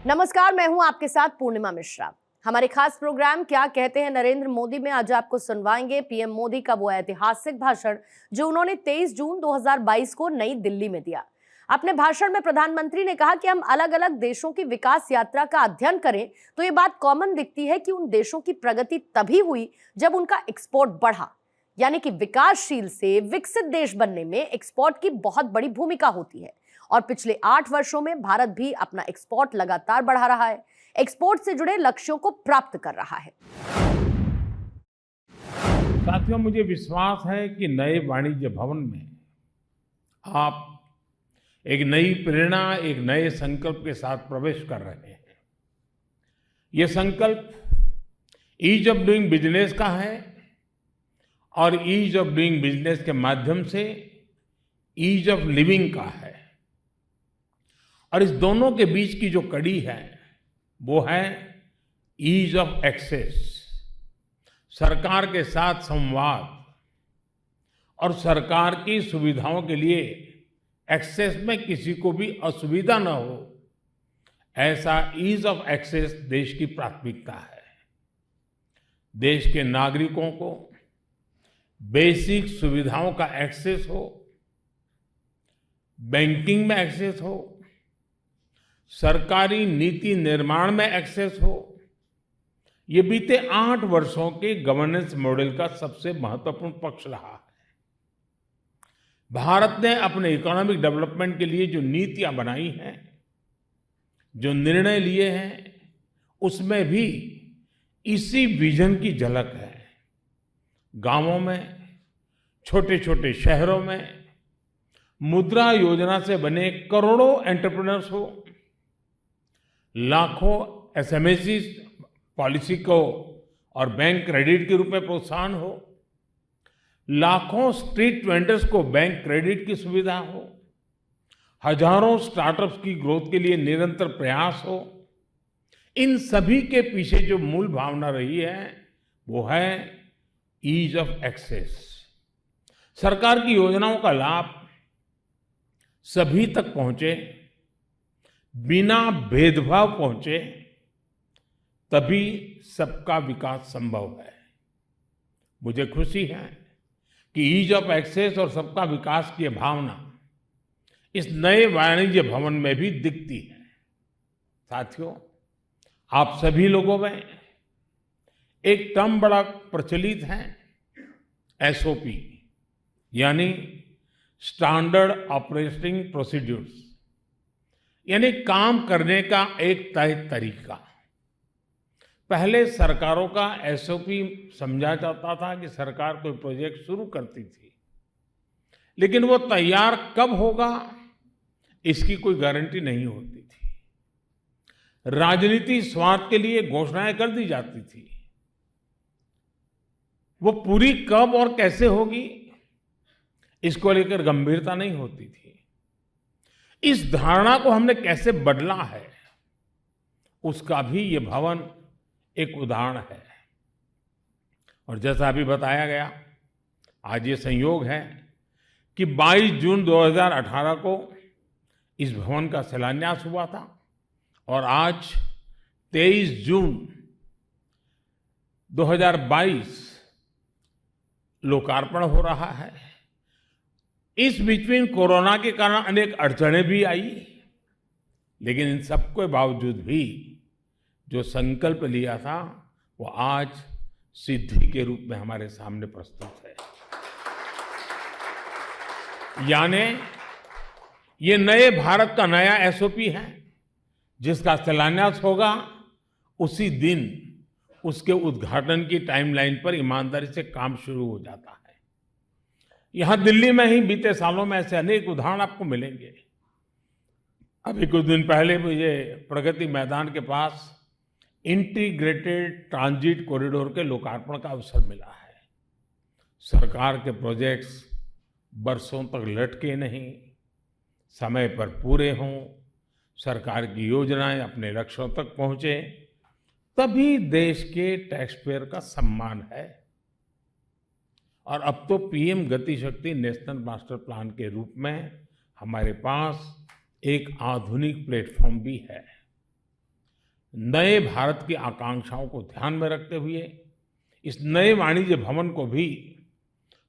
नमस्कार, मैं हूं आपके साथ पूर्णिमा मिश्रा। हमारे खास प्रोग्राम क्या कहते हैं नरेंद्र मोदी में आज आपको सुनवाएंगे पीएम मोदी का वो ऐतिहासिक भाषण जो उन्होंने 23 जून 2022 को नई दिल्ली में दिया। अपने भाषण में प्रधानमंत्री ने कहा कि हम अलग अलग देशों की विकास यात्रा का अध्ययन करें तो ये बात कॉमन दिखती है कि उन देशों की प्रगति तभी हुई जब उनका एक्सपोर्ट बढ़ा। यानी कि विकासशील से विकसित देश बनने में एक्सपोर्ट की बहुत बड़ी भूमिका होती है और पिछले 8 वर्षों में भारत भी अपना एक्सपोर्ट लगातार बढ़ा रहा है, एक्सपोर्ट से जुड़े लक्ष्यों को प्राप्त कर रहा है। साथियों, मुझे विश्वास है कि नए वाणिज्य भवन में आप एक नई प्रेरणा, एक नए संकल्प के साथ प्रवेश कर रहे हैं। ये संकल्प ईज ऑफ डूइंग बिजनेस का है और ईज ऑफ डूइंग बिजनेस के माध्यम से ईज ऑफ लिविंग का है। और इस दोनों के बीच की जो कड़ी है वो है ईज ऑफ एक्सेस। सरकार के साथ संवाद और सरकार की सुविधाओं के लिए एक्सेस में किसी को भी असुविधा न हो, ऐसा ईज ऑफ एक्सेस देश की प्राथमिकता है। देश के नागरिकों को बेसिक सुविधाओं का एक्सेस हो, बैंकिंग में एक्सेस हो, सरकारी नीति निर्माण में एक्सेस हो। ये बीते 8 वर्षों के गवर्नेंस मॉडल का सबसे महत्वपूर्ण पक्ष रहा है। भारत ने अपने इकोनॉमिक डेवलपमेंट के लिए जो नीतियां बनाई हैं, जो निर्णय लिए हैं, उसमें भी इसी विजन की झलक है। गांवों में, छोटे छोटे शहरों में मुद्रा योजना से बने करोड़ों एंटरप्रेन्योर्स हो, लाखों एसएमएसीज पॉलिसी को और बैंक क्रेडिट के रूप में प्रोत्साहन हो, लाखों स्ट्रीट वेंडर्स को बैंक क्रेडिट की सुविधा हो, हजारों स्टार्टअप्स की ग्रोथ के लिए निरंतर प्रयास हो। इन सभी के पीछे जो मूल भावना रही है वो है ईज ऑफ एक्सेस। सरकार की योजनाओं का लाभ सभी तक पहुंचे, बिना भेदभाव पहुंचे, तभी सबका विकास संभव है। मुझे खुशी है कि ईज ऑफ एक्सेस और सबका विकास की भावना इस नए वाणिज्य भवन में भी दिखती है। साथियों, आप सभी लोगों में एक टर्म बड़ा प्रचलित है, एसओपी, यानी स्टैंडर्ड ऑपरेटिंग प्रोसीड्यूर्स, यानी काम करने का एक तय तरीका। पहले सरकारों का एसओपी समझा जाता था कि सरकार कोई प्रोजेक्ट शुरू करती थी, लेकिन वो तैयार कब होगा इसकी कोई गारंटी नहीं होती थी। राजनीति स्वार्थ के लिए घोषणाएं कर दी जाती थी, वो पूरी कब और कैसे होगी इसको लेकर गंभीरता नहीं होती थी। इस धारणा को हमने कैसे बदला है उसका भी ये भवन एक उदाहरण है। और जैसा अभी बताया गया, आज ये संयोग है कि 22 जून 2018 को इस भवन का शिलान्यास हुआ था और आज 23 जून 2022 लोकार्पण हो रहा है। इस बीच में कोरोना के कारण अनेक अड़चनें भी आई, लेकिन इन सबके बावजूद भी जो संकल्प लिया था वो आज सिद्धि के रूप में हमारे सामने प्रस्तुत है। यानी ये नए भारत का नया एसओपी है जिसका शिलान्यास होगा उसी दिन उसके उद्घाटन की टाइमलाइन पर ईमानदारी से काम शुरू हो जाता है। यहां दिल्ली में ही बीते सालों में ऐसे अनेक उदाहरण आपको मिलेंगे। अभी कुछ दिन पहले मुझे प्रगति मैदान के पास इंटीग्रेटेड ट्रांजिट कॉरिडोर के लोकार्पण का अवसर मिला है। सरकार के प्रोजेक्ट्स बरसों तक लटके नहीं, समय पर पूरे हों, सरकार की योजनाएं अपने लक्ष्यों तक पहुंचे, तभी देश के टैक्स पेयर का सम्मान है। और अब तो पीएम गति शक्ति नेशनल मास्टर प्लान के रूप में हमारे पास एक आधुनिक प्लेटफॉर्म भी है। नए भारत की आकांक्षाओं को ध्यान में रखते हुए इस नए वाणिज्य भवन को भी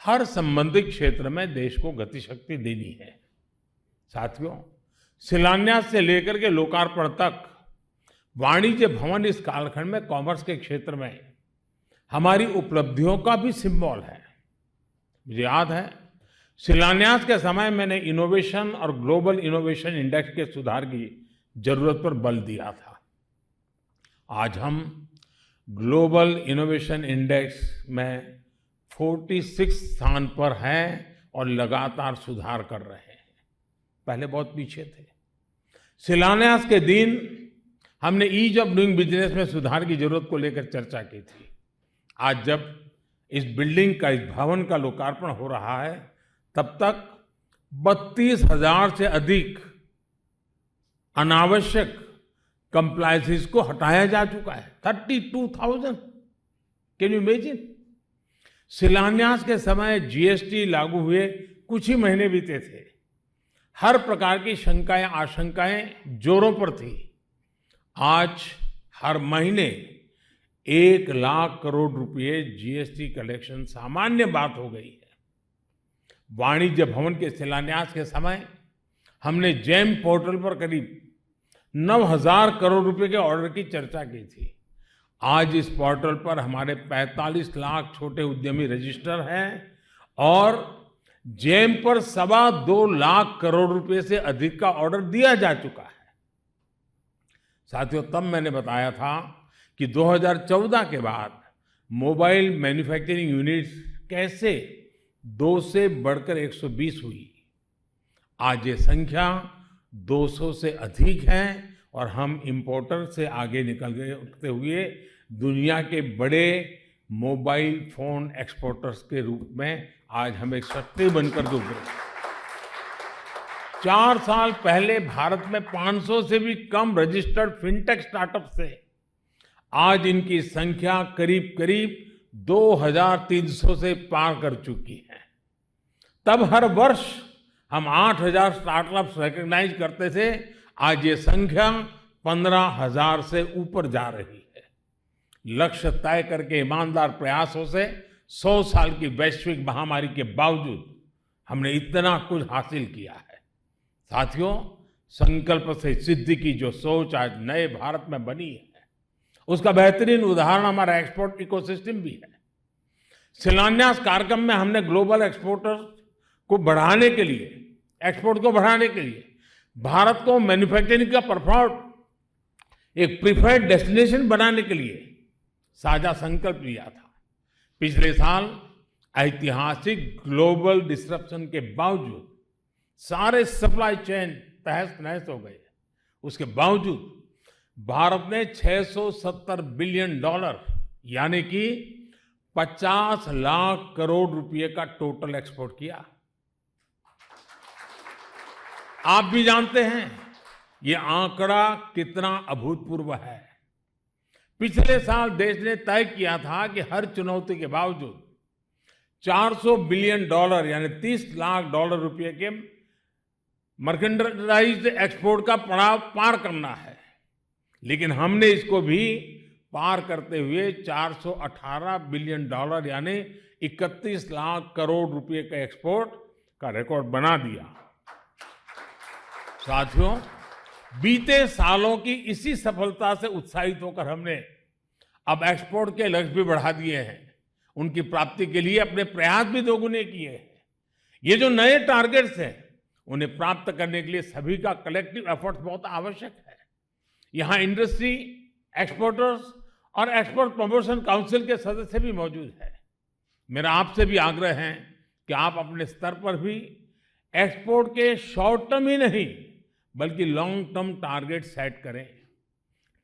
हर संबंधित क्षेत्र में देश को गतिशक्ति देनी है। साथियों, शिलान्यास से लेकर के लोकार्पण तक वाणिज्य भवन इस कालखंड में कॉमर्स के क्षेत्र में हमारी उपलब्धियों का भी सिंबल है। मुझे याद है, शिलान्यास के समय मैंने इनोवेशन और ग्लोबल इनोवेशन इंडेक्स के सुधार की जरूरत पर बल दिया था। आज हम ग्लोबल इनोवेशन इंडेक्स में 46 स्थान पर हैं और लगातार सुधार कर रहे हैं। पहले बहुत पीछे थे। शिलान्यास के दिन हमने ईज ऑफ डूइंग बिजनेस में सुधार की जरूरत को लेकर चर्चा की थी। आज जब इस बिल्डिंग का, इस भवन का लोकार्पण हो रहा है, तब तक 32,000 से अधिक अनावश्यक कंप्लायंसेस को हटाया जा चुका है। 32,000, कैन यू इमेजिन? शिलान्यास के समय जीएसटी लागू हुए कुछ ही महीने बीते थे। हर प्रकार की शंकाएं, आशंकाएं जोरों पर थी। आज हर महीने 1 लाख करोड़ रुपए जीएसटी कलेक्शन सामान्य बात हो गई है। वाणिज्य भवन के शिलान्यास के समय हमने जेम पोर्टल पर करीब 9,000 करोड़ रुपए के ऑर्डर की चर्चा की थी। आज इस पोर्टल पर हमारे 45 लाख छोटे उद्यमी रजिस्टर हैं और जेम पर 2.25 लाख करोड़ रुपए से अधिक का ऑर्डर दिया जा चुका है। साथियों, तब मैंने बताया था कि 2014 के बाद मोबाइल मैन्युफैक्चरिंग यूनिट्स कैसे 2 से बढ़कर 120 हुई। आज ये संख्या 200 से अधिक है और हम इंपोर्टर से आगे निकलते हुए दुनिया के बड़े मोबाइल फोन एक्सपोर्टर्स के रूप में आज हम एक शक्ति बनकर उभरे। 4 साल पहले भारत में 500 से भी कम रजिस्टर्ड फिनटेक स्टार्टअप थे। आज इनकी संख्या करीब करीब 2,300 से पार कर चुकी है। तब हर वर्ष हम 8,000 स्टार्टअप्स रिकॉग्नाइज करते थे। आज ये संख्या 15,000 से ऊपर जा रही है। लक्ष्य तय करके ईमानदार प्रयासों से 100 साल की वैश्विक महामारी के बावजूद हमने इतना कुछ हासिल किया है। साथियों, संकल्प से सिद्धि की जो सोच आज नए भारत में बनी है, उसका बेहतरीन उदाहरण हमारा एक्सपोर्ट इकोसिस्टम भी है। शिलान्यास कार्यक्रम में हमने ग्लोबल एक्सपोर्टर्स को बढ़ाने के लिए, एक्सपोर्ट को बढ़ाने के लिए भारत को मैन्युफैक्चरिंग का परफॉर्म एक प्रीफर्ड डेस्टिनेशन बनाने के लिए साझा संकल्प लिया था। पिछले साल ऐतिहासिक ग्लोबल डिसरप्शन के बावजूद सारे सप्लाई चेन तहस नहस हो गए। उसके बावजूद भारत ने $670 बिलियन यानी कि 50 लाख करोड़ रुपए का टोटल एक्सपोर्ट किया। आप भी जानते हैं ये आंकड़ा कितना अभूतपूर्व है। पिछले साल देश ने तय किया था कि हर चुनौती के बावजूद $400 बिलियन यानी $30 लाख रुपए के मर्केंडाइज्ड एक्सपोर्ट का पड़ाव पार करना है। लेकिन हमने इसको भी पार करते हुए $418 बिलियन यानी 31 लाख करोड़ रुपए के एक्सपोर्ट का रिकॉर्ड बना दिया। साथियों, बीते सालों की इसी सफलता से उत्साहित होकर हमने अब एक्सपोर्ट के लक्ष्य भी बढ़ा दिए हैं। उनकी प्राप्ति के लिए अपने प्रयास भी दोगुने किए हैं। ये जो नए टारगेट्स हैं, उन्हें प्राप्त करने के लिए सभी का कलेक्टिव एफर्ट बहुत आवश्यक है। यहाँ इंडस्ट्री, एक्सपोर्टर्स और एक्सपोर्ट प्रमोशन काउंसिल के सदस्य भी मौजूद हैं। मेरा आपसे भी आग्रह है कि आप अपने स्तर पर भी एक्सपोर्ट के शॉर्ट टर्म ही नहीं बल्कि लॉन्ग टर्म टारगेट सेट करें।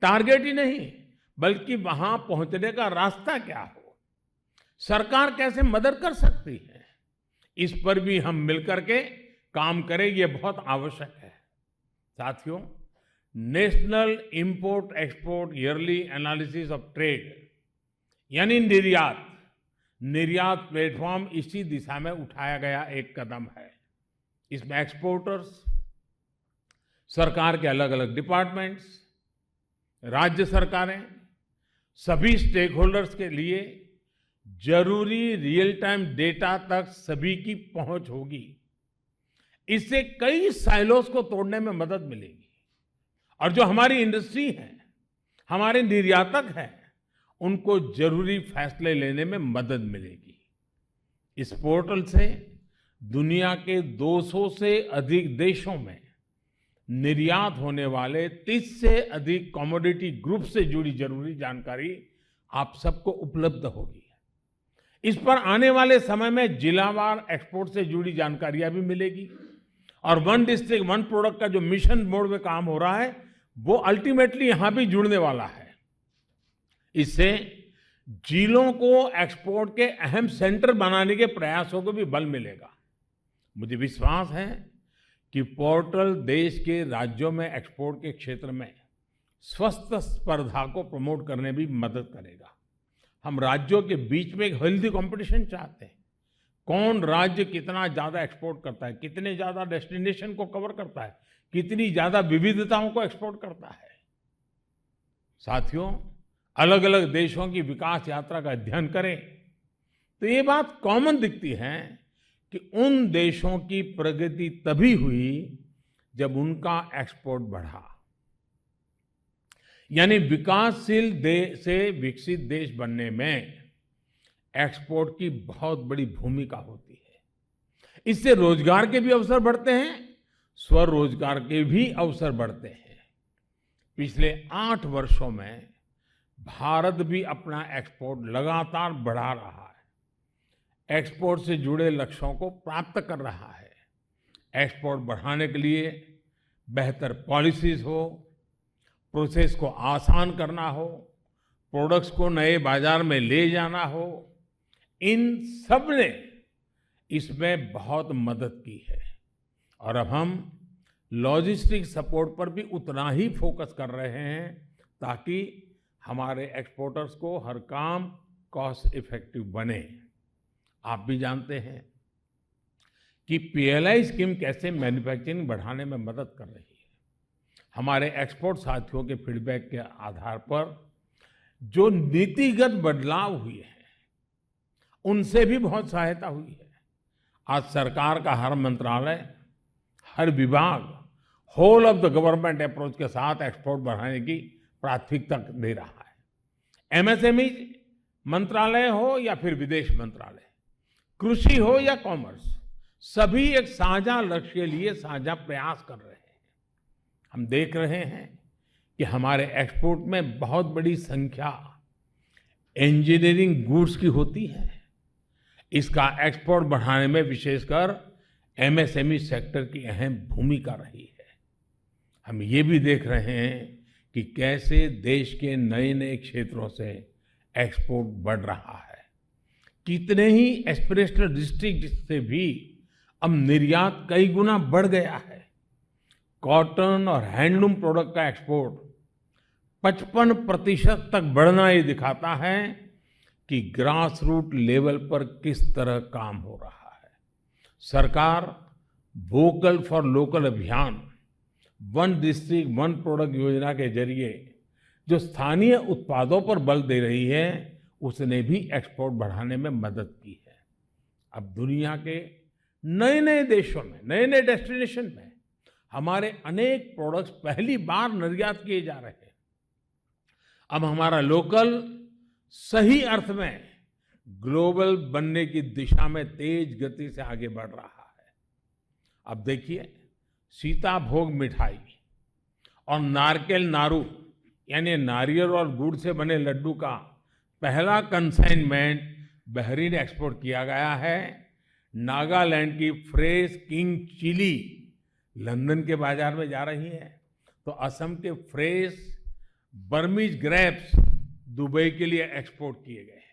टारगेट ही नहीं बल्कि वहां पहुंचने का रास्ता क्या हो, सरकार कैसे मदद कर सकती है, इस पर भी हम मिलकर के काम करें, ये बहुत आवश्यक है। साथियों, national import export yearly analysis of trade यानी निर्यात प्लेटफॉर्म इसी दिशा में उठाया गया एक कदम है। इसमें एक्सपोर्टर्स, सरकार के अलग अलग डिपार्टमेंट्स, राज्य सरकारें, सभी स्टेक होल्डर्स के लिए जरूरी रियल टाइम डेटा तक सभी की पहुंच होगी। इससे कई साइलोस को तोड़ने में मदद मिलेगी और जो हमारी इंडस्ट्री है, हमारे निर्यातक हैं, उनको जरूरी फैसले लेने में मदद मिलेगी। इस पोर्टल से दुनिया के 200 से अधिक देशों में निर्यात होने वाले 30 से अधिक कमोडिटी ग्रुप से जुड़ी जरूरी जानकारी आप सबको उपलब्ध होगी। इस पर आने वाले समय में जिलावार एक्सपोर्ट से जुड़ी जानकारियां भी मिलेगी और वन डिस्ट्रिक्ट वन प्रोडक्ट का जो मिशन मोड में काम हो रहा है, वो अल्टीमेटली यहां भी जुड़ने वाला है। इससे जिलों को एक्सपोर्ट के अहम सेंटर बनाने के प्रयासों को भी बल मिलेगा। मुझे विश्वास है कि पोर्टल देश के राज्यों में एक्सपोर्ट के क्षेत्र में स्वस्थ स्पर्धा को प्रमोट करने में भी मदद करेगा। हम राज्यों के बीच में एक हेल्दी कंपटीशन चाहते हैं। कौन राज्य कितना ज्यादा एक्सपोर्ट करता है, कितने ज्यादा डेस्टिनेशन को कवर करता है, कितनी ज्यादा विविधताओं को एक्सपोर्ट करता है। साथियों, अलग अलग देशों की विकास यात्रा का अध्ययन करें तो ये बात कॉमन दिखती है कि उन देशों की प्रगति तभी हुई जब उनका एक्सपोर्ट बढ़ा। यानी विकासशील देश से विकसित देश बनने में एक्सपोर्ट की बहुत बड़ी भूमिका होती है। इससे रोजगार के भी अवसर बढ़ते हैं, स्वरोजगार के भी अवसर बढ़ते हैं। पिछले 8 वर्षों में भारत भी अपना एक्सपोर्ट लगातार बढ़ा रहा है, एक्सपोर्ट से जुड़े लक्ष्यों को प्राप्त कर रहा है। एक्सपोर्ट बढ़ाने के लिए बेहतर पॉलिसीज हो, प्रोसेस को आसान करना हो, प्रोडक्ट्स को नए बाजार में ले जाना हो, इन सब ने इसमें बहुत मदद की है। और अब हम लॉजिस्टिक सपोर्ट पर भी उतना ही फोकस कर रहे हैं ताकि हमारे एक्सपोर्टर्स को हर काम कॉस्ट इफेक्टिव बने। आप भी जानते हैं कि पीएलआई स्कीम कैसे मैन्युफैक्चरिंग बढ़ाने में मदद कर रही है। हमारे एक्सपोर्ट साथियों के फीडबैक के आधार पर जो नीतिगत बदलाव हुए हैं, उनसे भी बहुत सहायता हुई है। आज सरकार का हर मंत्रालय, हर विभाग whole of the government approach के साथ एक्सपोर्ट बढ़ाने की प्राथमिकता दे रहा है। एमएसएमई मंत्रालय हो या फिर विदेश मंत्रालय, कृषि हो या कॉमर्स, सभी एक साझा लक्ष्य के लिए साझा प्रयास कर रहे हैं। हम देख रहे हैं कि हमारे एक्सपोर्ट में बहुत बड़ी संख्या इंजीनियरिंग गुड्स की होती है। इसका एक्सपोर्ट बढ़ाने में विशेषकर एमएसएमई सेक्टर की अहम भूमिका रही है। हम ये भी देख रहे हैं कि कैसे देश के नए नए क्षेत्रों से एक्सपोर्ट बढ़ रहा है। कितने ही एस्पिरेशनल डिस्ट्रिक्ट से भी अब निर्यात कई गुना बढ़ गया है। कॉटन और हैंडलूम प्रोडक्ट का एक्सपोर्ट 55% तक बढ़ना ये दिखाता है कि ग्रास रूट लेवल पर किस तरह काम हो रहा है। सरकार वोकल फॉर लोकल अभियान, वन डिस्ट्रिक्ट वन प्रोडक्ट योजना के जरिए जो स्थानीय उत्पादों पर बल दे रही है, उसने भी एक्सपोर्ट बढ़ाने में मदद की है। अब दुनिया के नए नए देशों में, नए नए डेस्टिनेशन में हमारे अनेक प्रोडक्ट्स पहली बार निर्यात किए जा रहे हैं। अब हमारा लोकल सही अर्थ में ग्लोबल बनने की दिशा में तेज गति से आगे बढ़ रहा है। अब देखिए, सीताभोग मिठाई और नारकेल नारू यानी नारियल और गुड़ से बने लड्डू का पहला कंसाइनमेंट बहरीन एक्सपोर्ट किया गया है। नागालैंड की फ्रेश किंग चिली लंदन के बाजार में जा रही है, तो असम के फ्रेश बर्मीज ग्रेप्स दुबई के लिए एक्सपोर्ट किए गए हैं।